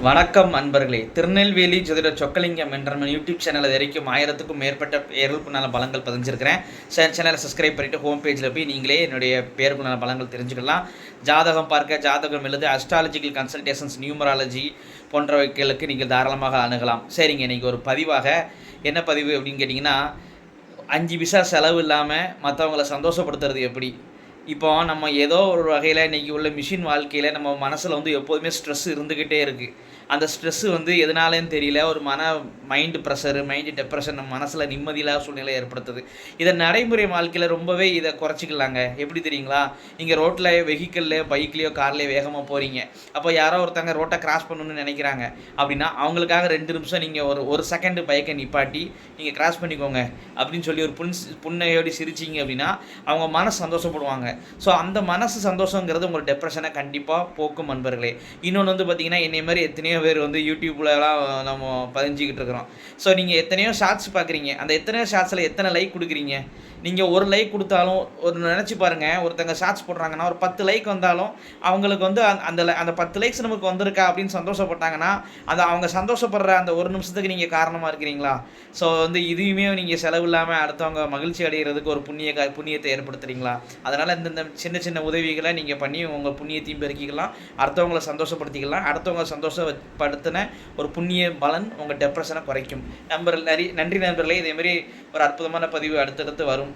வணக்கம் அன்பர்களே. திருநெல்வேலி ஜோதிட சொக்கலிங்கம் என்ற நம்ம யூடியூப் சேனல் வரைக்கும் 1000க்கும் மேற்பட்ட பேருக்குண்டான பலங்கள் பதிஞ்சிருக்கிறேன். சேனலை சப்ஸ்கிரைப் பண்ணிவிட்டு ஹோம் பேஜில் போய் நீங்களே என்னுடைய பேருக்குண்டான பலங்கள் தெரிஞ்சுக்கலாம். ஜாதகம் பார்க்க, ஜாதகம் எழுத, அஸ்ட்ராலஜிக்கல் கன்சல்டேஷன்ஸ், நியூமராலஜி போன்றவைகளுக்கு நீங்கள் தாராளமாக அணுகலாம். சரிங்க, இன்றைக்கி ஒரு பதிவாக என்ன பதிவு அப்படின்னு கேட்டிங்கன்னா, 5 பைசா செலவு இல்லாமல் மற்றவங்களை சந்தோஷப்படுத்துறது எப்படி. இப்போ நம்ம ஏதோ ஒரு வகையில் இன்றைக்கி உள்ள மிஷின் வாழ்க்கையில் நம்ம மனசில் எப்போதுமே ஸ்ட்ரெஸ் இருந்துக்கிட்டே இருக்குது. அந்த ஸ்ட்ரெஸ்ஸு எதனாலேன்னு தெரியல, ஒரு மைண்டு ப்ரெஷரு, மைண்டு டெப்ரெஷன் நம்ம மனசில் நிம்மதியில்லாத சூழ்நிலை ஏற்படுத்துது. இதை நடைமுறை வாழ்க்கையில் ரொம்பவே இதை குறைச்சிக்கலாங்க. எப்படி தெரியுங்களா, நீங்கள் ரோட்டில் வெஹிக்கிள்லையோ பைக்லேயோ கார்லேயோ வேகமாக போகிறீங்க. அப்போ யாரோ ஒருத்தங்க ரோட்டை கிராஸ் பண்ணணுன்னு நினைக்கிறாங்க அப்படின்னா, அவங்களுக்காக 2 நிமிஷம் நீங்கள் ஒரு செகண்டு பைக்கை நிப்பாட்டி நீங்கள் கிராஸ் பண்ணிக்கோங்க அப்படின்னு சொல்லி ஒரு புன்னையோடு சிரிச்சிங்க அப்படின்னா அவங்க மனசு சந்தோஷப்படுவாங்க. ஸோ அந்த மனசு சந்தோஷங்கிறது உங்கள் டெப்ரெஷனை கண்டிப்பாக போக்கும் நண்பர்களே. இன்னொன்று பார்த்திங்கன்னா, என்னை மாதிரி எத்தனையோ பேர் யூடியூப்லலாம் நம்ம பதிஞ்சிக்கிட்டு இருக்கிறோம். ஸோ நீங்கள் எத்தனையோ ஷார்ட்ஸ் பார்க்குறீங்க. அந்த எத்தனையோ ஷார்ட்ஸில் எத்தனை லைக் கொடுக்குறீங்க? நீங்கள் ஒரு லைக் கொடுத்தாலும் நினச்சி பாருங்கள், ஒருத்தங்க ஷார்ட்ஸ் போடுறாங்கன்னா ஒரு 10 லைக் வந்தாலும் அவங்களுக்கு அந்த 10 லைக்ஸ் நமக்கு வந்திருக்கா அப்படின்னு சந்தோஷப்பட்டாங்கன்னா அவங்க சந்தோஷப்படுற அந்த ஒரு நிமிஷத்துக்கு நீங்கள் காரணமாக இருக்கிறீங்களா? ஸோ இதையுமே நீங்கள் செலவு இல்லாமல் அடுத்தவங்க மகிழ்ச்சி அடைகிறதுக்கு ஒரு புண்ணியத்தை ஏற்படுத்துகிறீங்களா? அதனால் இந்த சின்ன சின்ன உதவிகளை நீங்கள் பண்ணி உங்கள் புண்ணியத்தையும் பெருக்கிக்கலாம், அடுத்தவங்களை சந்தோஷப்படுத்திக்கலாம். அடுத்தவங்களை சந்தோஷப்படுத்தின ஒரு புண்ணிய பலன் உங்கள் டெப்ரெஷனை குறைக்கும். நன்றி நண்பர்களே. இதேமாரி ஒரு அற்புதமான பதிவு அடுத்தடுத்து வரும்.